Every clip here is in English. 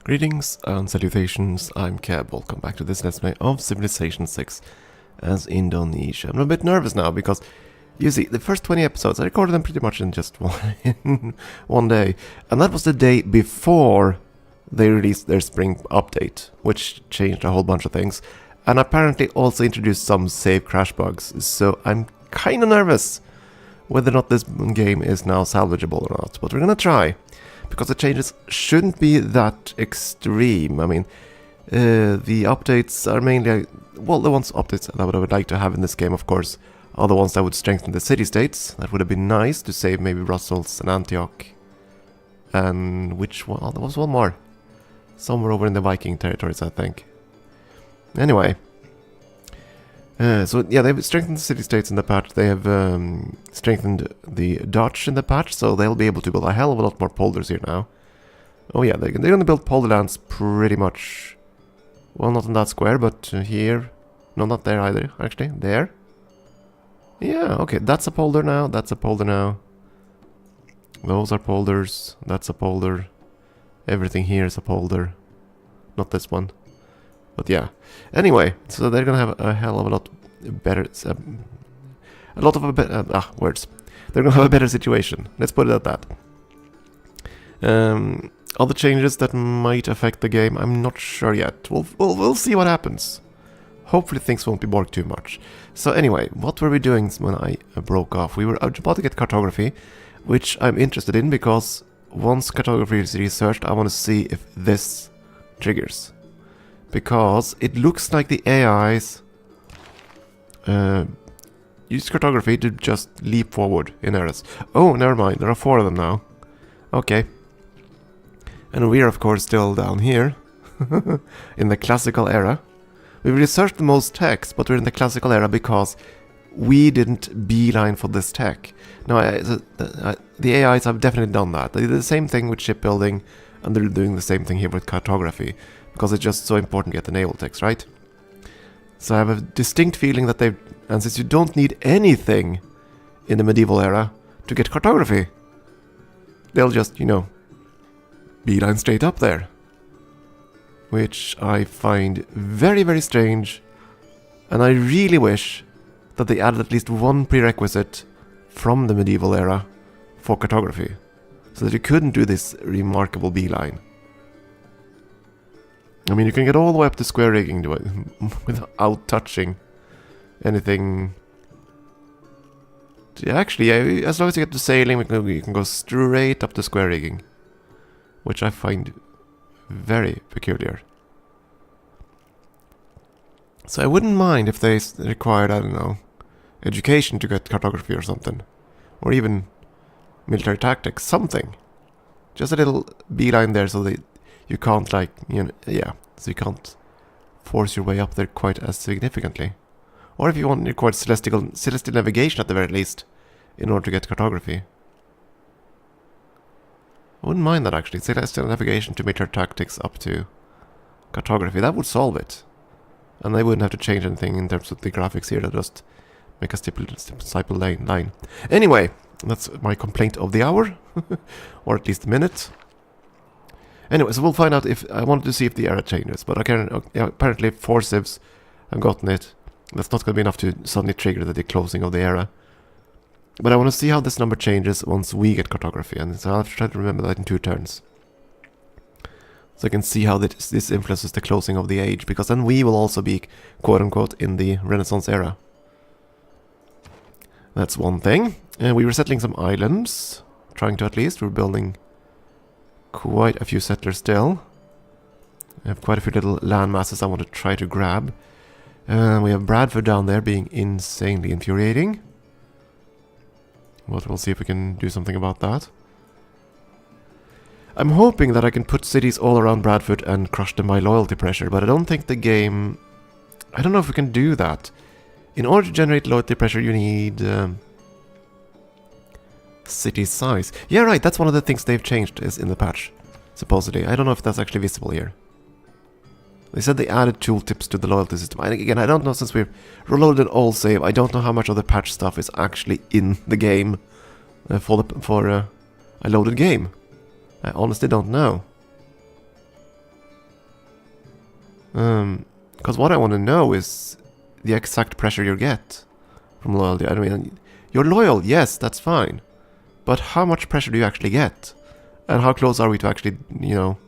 Greetings and salutations, I'm Keb. Welcome back to this Let's Play of Civilization 6 as Indonesia. I'm a bit nervous now because, you see, the first 20 episodes, I recorded them pretty much in just one day. And that was the day before they released their spring update, which changed a whole bunch of things. And apparently also introduced some save crash bugs, so I'm kinda nervous whether or not this game is now salvageable or not. But we're gonna try. Because the changes shouldn't be that extreme. I mean, the updates are mainly, well, the updates that I would like to have in this game, of course, are the ones that would strengthen the city-states. That would have been nice to save maybe Brussels and Antioch. And which one? Oh, there was one more. Somewhere over in the Viking territories, I think. Anyway. So, yeah, they've strengthened the city-states in the patch. They have strengthened the Dutch in the patch, so they'll be able to build a hell of a lot more polders here now. Oh yeah, they're going to build polderlands pretty much... Well, not in that square, but here. No, not there either, actually. There. Yeah, okay, that's a polder now, that's a polder now. Those are polders, that's a polder. Everything here is a polder. Not this one. But yeah. Anyway, so they're gonna have a hell of a lot better... words. They're gonna have a better situation. Let's put it at that. Other changes that might affect the game, I'm not sure yet. We'll see what happens. Hopefully things won't be borked too much. So anyway, what were we doing when I broke off? We were about to get cartography, which I'm interested in because once cartography is researched, I want to see if this triggers. Because it looks like the AIs use cartography to just leap forward in eras. Oh, never mind, there are 4 of them now. Okay. And we are of course still down here, in the classical era. We've researched the most techs, but we're in the classical era because we didn't beeline for this tech. Now, the AIs have definitely done that. They did the same thing with shipbuilding, and they're doing the same thing here with cartography. Because it's just so important to get the naval techs, right? So I have a distinct feeling that they've... And since you don't need anything in the medieval era to get cartography, they'll just, you know, beeline straight up there. Which I find very, very strange. And I really wish that they added at least one prerequisite from the medieval era for cartography. So that you couldn't do this remarkable beeline. I mean, you can get all the way up to square rigging without touching anything. Actually, as long as you get to sailing, you can go straight up to square rigging. Which I find very peculiar. So I wouldn't mind if they required, I don't know, education to get cartography or something. Or even military tactics, something. Just a little beeline there so you can't, like, you know, yeah, so you can't force your way up there quite as significantly. Or if you want, you require celestial navigation at the very least, in order to get cartography. I wouldn't mind that actually, celestial navigation to military tactics up to cartography, that would solve it. And they wouldn't have to change anything in terms of the graphics here, they'll just make a simple line. Anyway, that's my complaint of the hour, or at least a minute. Anyway, so we'll find out if... I wanted to see if the era changes, but apparently 4 civs have gotten it. That's not going to be enough to suddenly trigger the closing of the era. But I want to see how this number changes once we get cartography, and so I'll have to try to remember that in 2 turns. So I can see how this influences the closing of the age, because then we will also be, quote-unquote, in the Renaissance era. That's one thing. We were settling some islands, trying to at least. We're building... quite a few settlers still. I have quite a few little land masses I want to try to grab. We have Bradford down there being insanely infuriating. But we'll see if we can do something about that. I'm hoping that I can put cities all around Bradford and crush them by loyalty pressure, but I don't think the game... I don't know if we can do that. In order to generate loyalty pressure you need... city size. Yeah, right, that's one of the things they've changed is in the patch, supposedly. I don't know if that's actually visible here. They said they added tooltips to the loyalty system. And again, I don't know, since we've reloaded all save, I don't know how much of the patch stuff is actually in the game for a loaded game. I honestly don't know. Because what I want to know is the exact pressure you get from loyalty. I mean, you're loyal, yes, that's fine. But how much pressure do you actually get? And how close are we to actually, you know,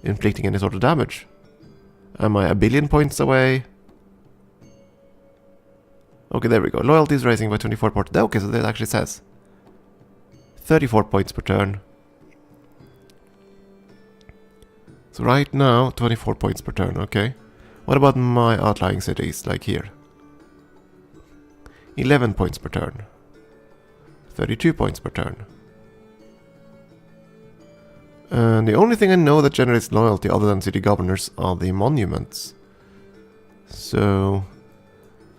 inflicting any sort of damage? Am I a billion points away? Okay, there we go. Loyalty is rising by 24 points. Okay, so that actually says 34 points per turn. So right now, 24 points per turn, okay. What about my outlying cities, like here? 11 points per turn. 32 points per turn. And the only thing I know that generates loyalty other than city governors are the monuments. So,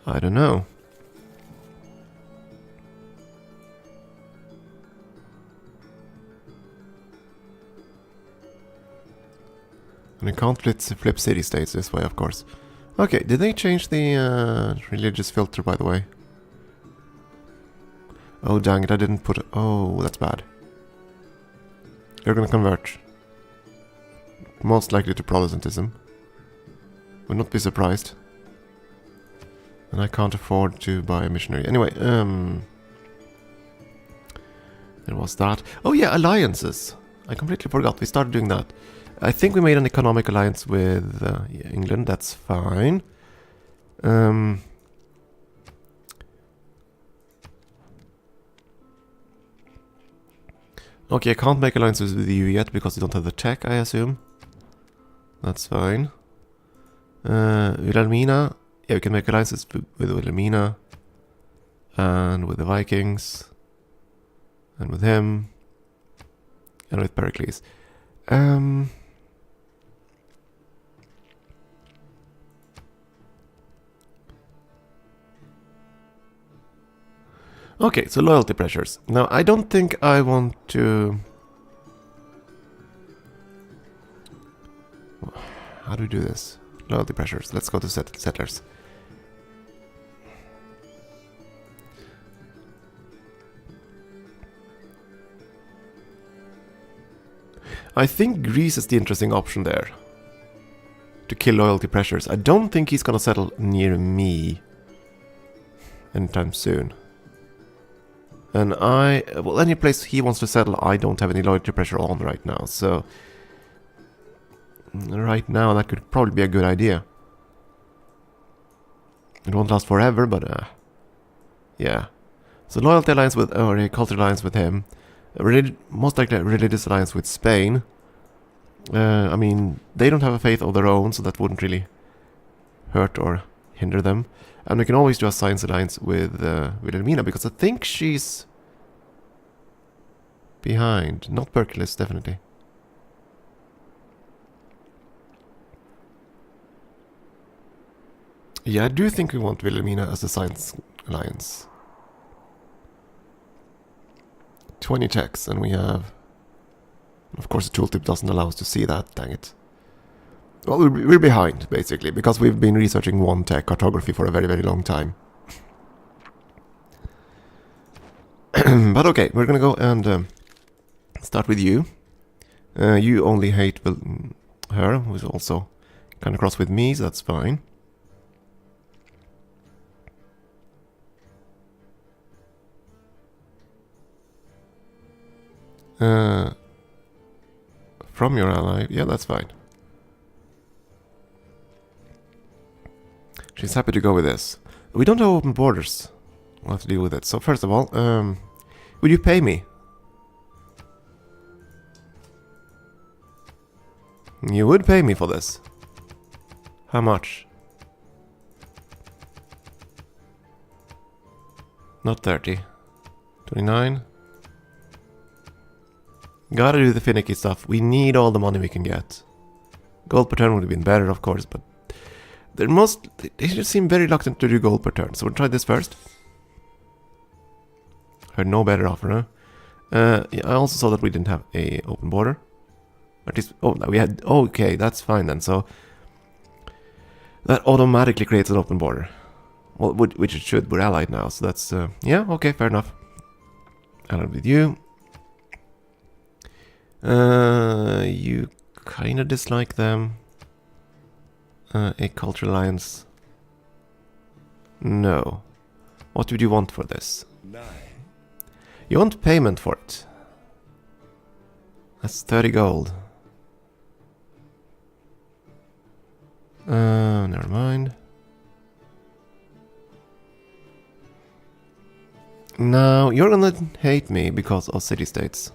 I don't know. And you can't flip city-states this way, of course. Okay, did they change the religious filter, by the way? Oh, dang it, I didn't put... Oh, that's bad. You're gonna convert. Most likely to Protestantism. Would not be surprised. And I can't afford to buy a missionary. Anyway, there was that. Oh yeah, alliances. I completely forgot. We started doing that. I think we made an economic alliance with England. That's fine. Okay, I can't make alliances with you yet because you don't have the tech, I assume. That's fine. Wilhelmina. Yeah, we can make alliances with Wilhelmina. And with the Vikings. And with him. And with Pericles. Okay, so loyalty pressures. Now, I don't think I want to... How do we do this? Loyalty pressures. Let's go to settlers. I think Greece is the interesting option there. To kill loyalty pressures. I don't think he's gonna settle near me anytime soon. And well, any place he wants to settle, I don't have any loyalty pressure on right now, so... Right now, that could probably be a good idea. It won't last forever, but yeah. So loyalty alliance with, or a cultural alliance with him. Most likely a religious alliance with Spain. I mean, they don't have a faith of their own, so that wouldn't really hurt or hinder them. And we can always do a science alliance with Wilhelmina, because I think she's behind. Not Pericles, definitely. Yeah, I do think we want Wilhelmina as a science alliance. 20 checks, and we have... Of course, the tooltip doesn't allow us to see that, dang it. Well, we're behind, basically, because we've been researching one tech, cartography, for a very, very long time. But okay, we're gonna go and start with you. You only hate her, who's also kind of cross with me, so that's fine. From your ally, yeah, that's fine. She's happy to go with this. We don't have open borders. We'll have to deal with it. So first of all, will you pay me? You would pay me for this. How much? Not 30. 29. Gotta do the finicky stuff. We need all the money we can get. Gold per turn would have been better, of course, but they just seem very reluctant to do gold per turn. So we'll try this first. Heard no better offer, huh? Yeah, I also saw that we didn't have a open border. At least, oh, we had. Okay, that's fine then. So that automatically creates an open border. Well, which it should. We're allied now, so that's yeah. Okay, fair enough. Allied with you. You kind of dislike them. A cultural alliance. No. What would you want for this? 9. You want payment for it. That's 30 gold. Never mind. Now, you're gonna hate me because of city-states.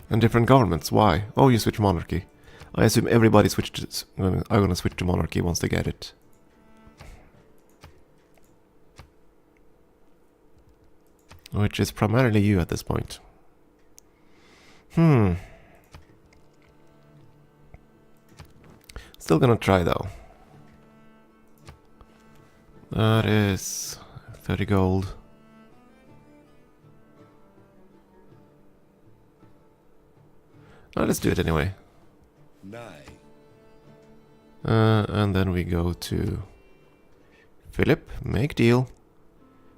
And different governments, why? Oh, you switch monarchy. I assume everybody switched. I'm gonna switch to monarchy once they get it. Which is primarily you at this point. Still gonna try though. That is 30 gold. Let's do it anyway. 9. And then we go to Philip, make deal.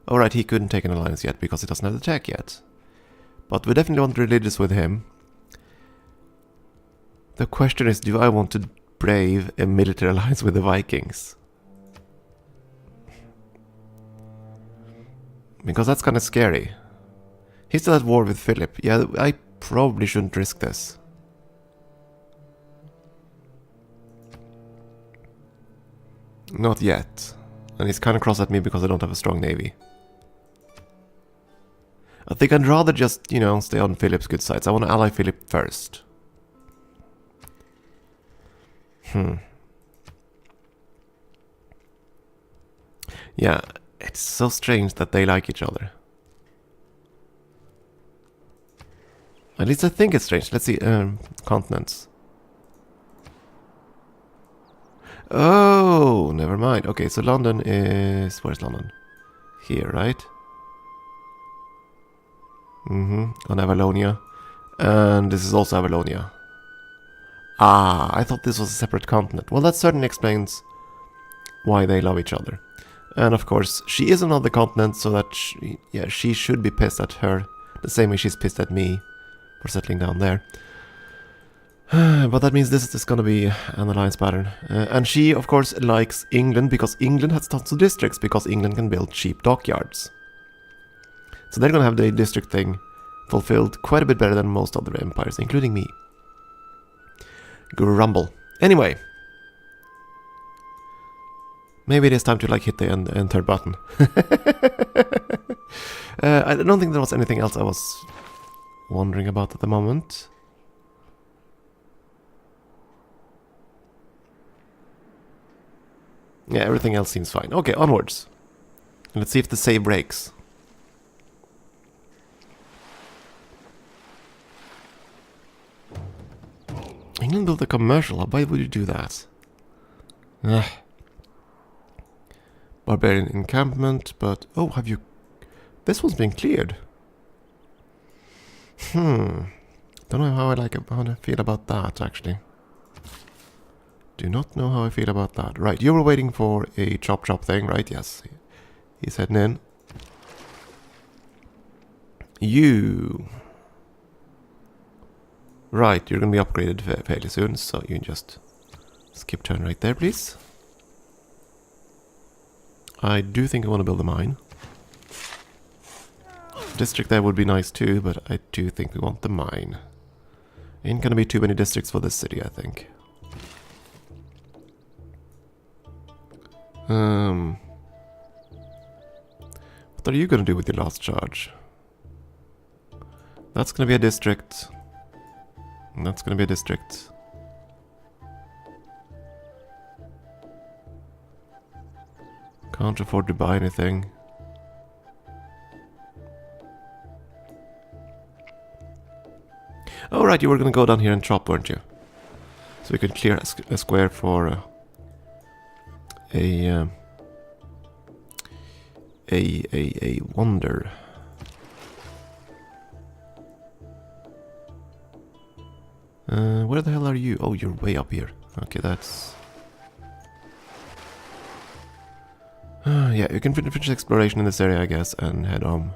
Alright, he couldn't take an alliance yet because he doesn't have the tech yet. But we definitely want religious with him. The question is, do I want to brave a military alliance with the Vikings? Because that's kind of scary. He's still at war with Philip. Yeah, I probably shouldn't risk this. Not yet. And he's kind of cross at me because I don't have a strong navy. I think I'd rather just, you know, stay on Philip's good sides. I want to ally Philip first. Yeah, it's so strange that they like each other. At least I think it's strange. Let's see, continents. Oh, never mind. Okay, so London is... Where's London? Here, right? On Avalonia. And this is also Avalonia. Ah, I thought this was a separate continent. Well, that certainly explains why they love each other. And of course, she is on another continent, so that she should be pissed at her the same way she's pissed at me for settling down there. But that means this is going to be an alliance pattern. And she, of course, likes England because England has tons of districts, because England can build cheap dockyards. So they're going to have the district thing fulfilled quite a bit better than most other empires, including me. Grumble. Anyway. Maybe it is time to like hit the enter button. I don't think there was anything else I was wondering about at the moment. Yeah, everything else seems fine. Okay, onwards. Let's see if the save breaks. England built a commercial hub. Why would you do that? Ugh. Barbarian encampment, but... Oh, have you... This one's been cleared. Don't know how I feel about that, actually. Do not know how I feel about that. Right, you were waiting for a chop thing, right? Yes. He's heading in. You... Right, you're gonna be upgraded fairly soon, so you can just skip turn right there, please. I do think I want to build a mine. District there would be nice too, but I do think we want the mine. Ain't gonna be too many districts for this city, I think. What are you gonna do with your last charge? That's gonna be a district. And that's gonna be a district. Can't afford to buy anything. Oh right, you were gonna go down here and chop, weren't you? So we could clear a square for a wonder. Where the hell are you? Oh, you're way up here. Okay, that's... yeah, you can finish exploration in this area, I guess, and head home.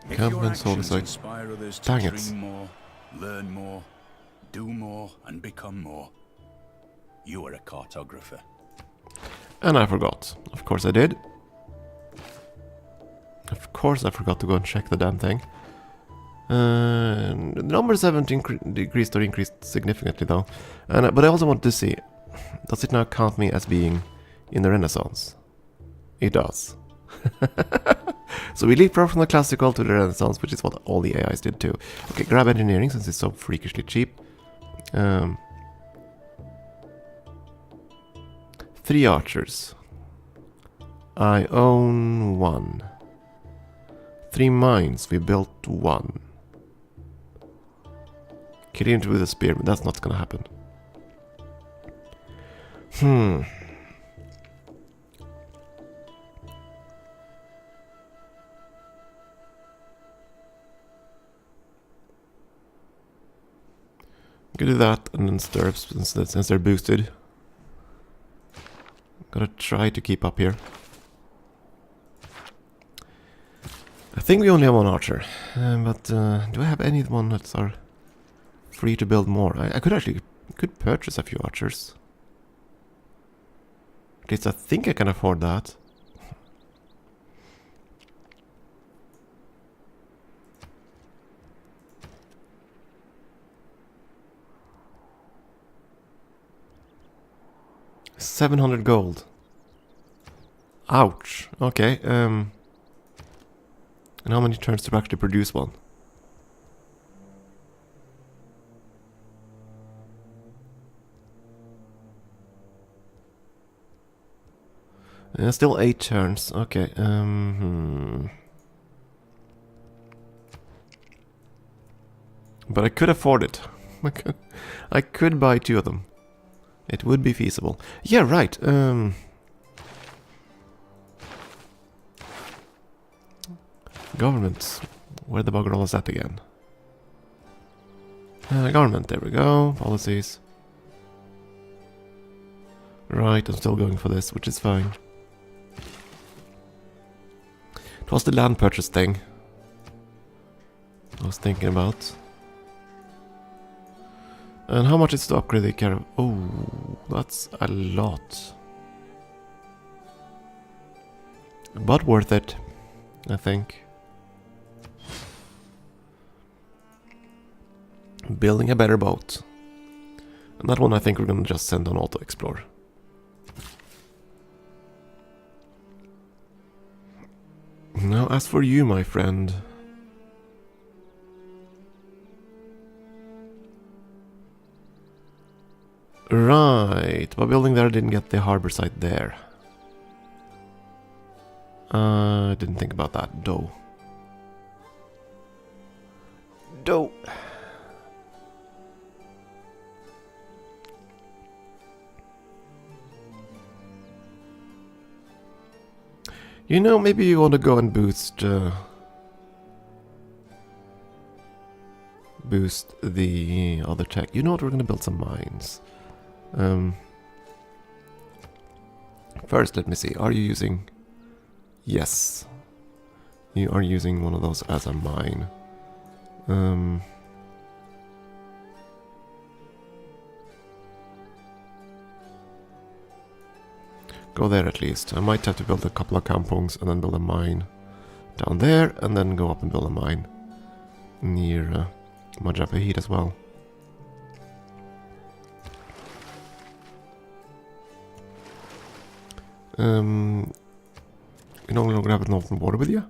If Come your and solve actions this. inspire others to Dang it. dream more, learn more, do more, and become more, you are a cartographer. And I forgot. Of course I did. Of course I forgot to go and check the damn thing. The numbers haven't decreased or increased significantly though. But I also want to see, does it now count me as being in the Renaissance? It does. So we leapfrog from the classical to the Renaissance, which is what all the AIs did too. Okay, grab engineering since it's so freakishly cheap. 3 archers. I own 1. 3 mines, we built 1. Kill him with a spear, but that's not gonna happen. Could do that and then stirrups since they're boosted. Gotta try to keep up here. I think we only have 1 archer, but do I have anyone that's are free to build more? I could purchase a few archers. At least I think I can afford that. $700 gold. Ouch. Okay. And how many turns to actually produce one? Still 8 turns. Okay. But I could afford it. I could buy 2 of them. It would be feasible. Yeah, right. Government. Where the bugger all is that again? Government, there we go. Policies. Right, I'm still going for this, which is fine. It was the land purchase thing I was thinking about. And how much is to upgrade the caravan? Oh, that's a lot. But worth it, I think. Building a better boat. And that one I think we're gonna just send on auto-explore. Now, as for you, my friend. Right, by building there I didn't get the harbor site there. I didn't think about that, though. You know, maybe you want to go and boost the other tech. You know what, we're gonna build some mines. First, let me see. Are you using... Yes. You are using one of those as a mine. Go there at least. I might have to build a couple of kampongs and then build a mine down there, and then go up and build a mine near Majapahit as well. You no longer have an open water with you?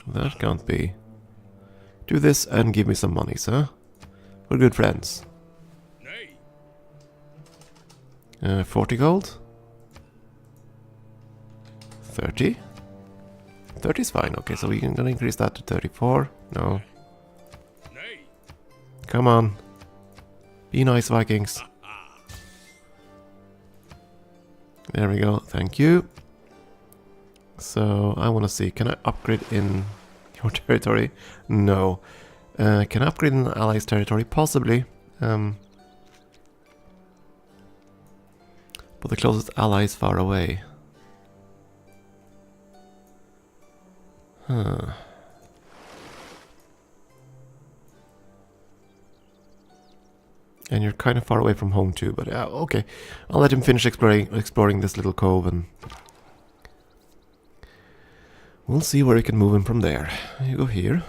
That can't be. Do this and give me some money, sir. We're good friends. 40 gold? 30? 30 is fine. Okay, so we're gonna increase that to 34. No. Come on. Be nice, Vikings. There we go. Thank you. So, I want to see. Can I upgrade in your territory? No. Can I upgrade in the allies' territory? Possibly. But the closest ally is far away. And you're kind of far away from home too, but okay. I'll let him finish exploring this little cove, and we'll see where we can move him from there. You go here.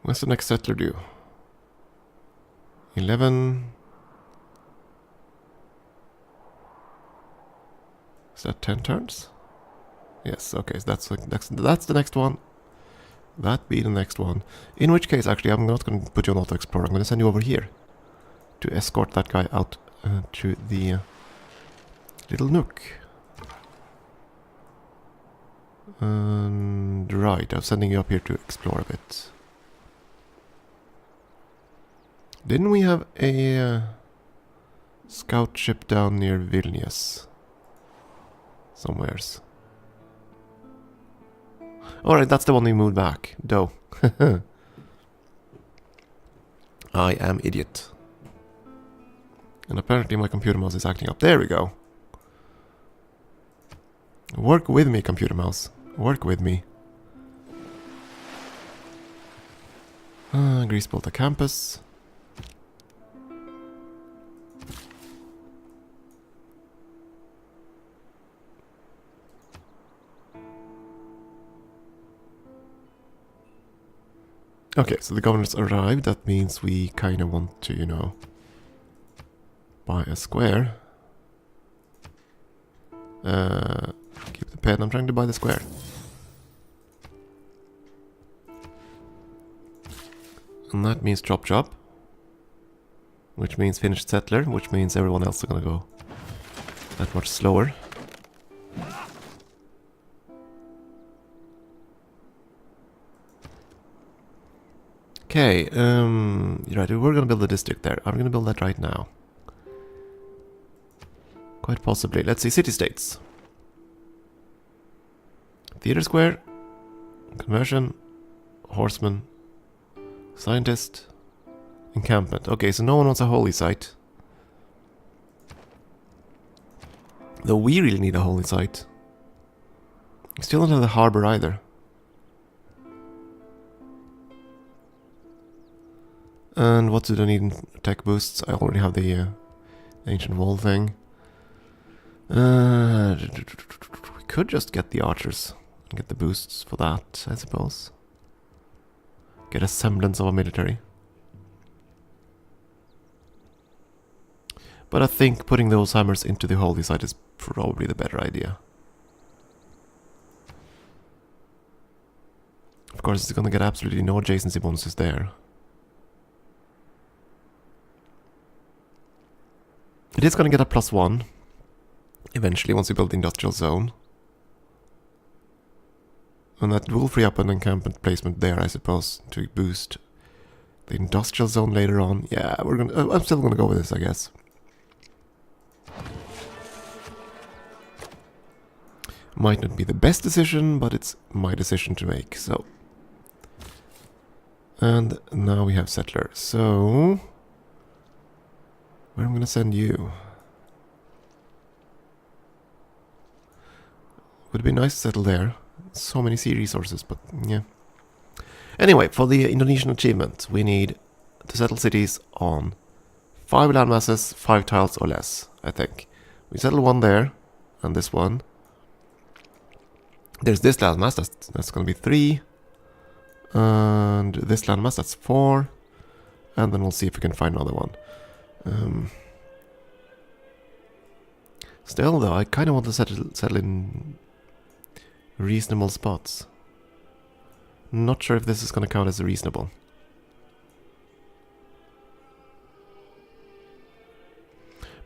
What's the next settler do? 11. Is that 10 turns? Yes, okay, so that's the next one. That be the next one. In which case, actually, I'm not going to put you on auto-explorer. I'm going to send you over here to escort that guy out to the little nook. And right, I'm sending you up here to explore a bit. Didn't we have a scout ship down near Vilnius? Somewheres. Alright, that's the one we moved back. Dough. I am idiot. And apparently my computer mouse is acting up. There we go. Work with me, computer mouse. Work with me. Greasebolt campus. Okay, so the governors arrived. That means we kind of want to, you know, buy a square. Keep the pen. I'm trying to buy the square. And that means chop, which means finished settler, which means everyone else is gonna go that much slower. Okay, right, we're gonna build a district there. I'm gonna build that right now. Quite possibly. Let's see, city-states. Theater square, conversion, horseman, scientist, encampment. Okay, so no one wants a holy site. Though we really need a holy site. We still don't have the harbor either. And what do they need in attack boosts? I already have the ancient wall thing. We could just get the archers and get the boosts for that, I suppose. Get a semblance of a military. But I think putting those hammers into the holy site is probably the better idea. Of course, it's gonna get absolutely no adjacency bonuses there. It is going to get a +1 eventually once we build the industrial zone. And that will free up an encampment placement there, I suppose, to boost the industrial zone later on. Yeah, I'm still going to go with this, I guess. Might not be the best decision, but it's my decision to make, so. And now we have settler, so where am I going to send you? Would be nice to settle there. So many sea resources, but yeah. Anyway, for the Indonesian achievement, we need to settle cities on 5 landmasses, 5 tiles or less, I think. We settle one there, and this one. There's this landmass, that's going to be 3. And this landmass, that's 4. And then we'll see if we can find another one. Still though, I kind of want to settle in reasonable spots. Not sure if this is going to count as reasonable.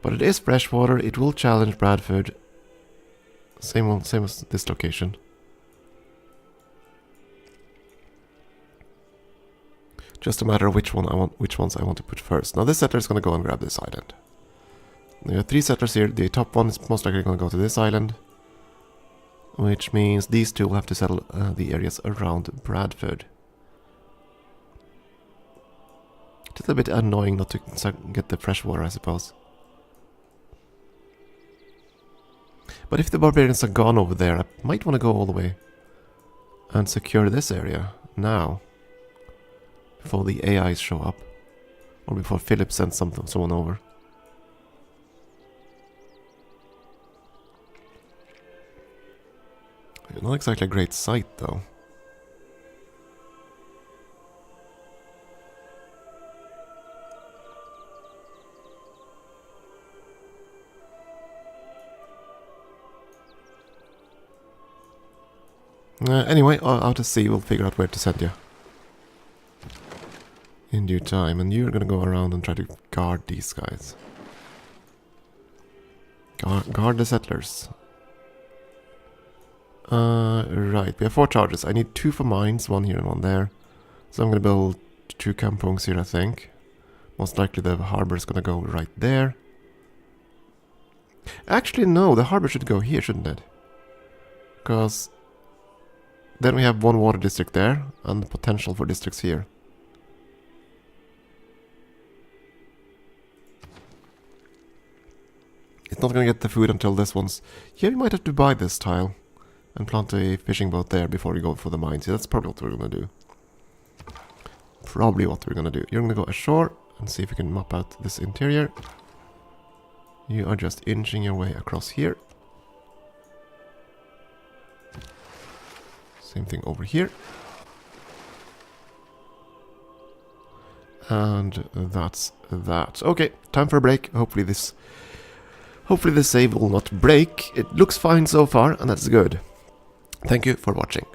But it is freshwater, it will challenge Bradford. Same as this location. Just a matter of which ones I want to put first. Now this settler is going to go and grab this island. There are 3 settlers here. The top one is most likely going to go to this island. Which means these 2 will have to settle the areas around Bradford. It's a bit annoying not to get the fresh water, I suppose. But if the barbarians are gone over there, I might want to go all the way and secure this area now. Before the AIs show up. Or before Philip sends someone over. Not exactly a great sight though. Anyway, out to sea, we'll figure out where to send you. In due time, and you're gonna go around and try to guard these guys. Guard the settlers. Right, we have 4 charges. I need 2 for mines, 1 here and 1 there. So I'm gonna build 2 kampongs here, I think. Most likely the harbor is gonna go right there. Actually, no, the harbor should go here, shouldn't it? Because then we have 1 water district there, and the potential for districts here. It's not gonna get the food until this one's... Yeah, we might have to buy this tile. And plant a fishing boat there before we go for the mines. Yeah, that's probably what we're gonna do. Probably what we're gonna do. You're gonna go ashore and see if you can map out this interior. You are just inching your way across here. Same thing over here. And that's that. Okay, time for a break. Hopefully this save will not break. It looks fine so far, and that's good. Thank you for watching.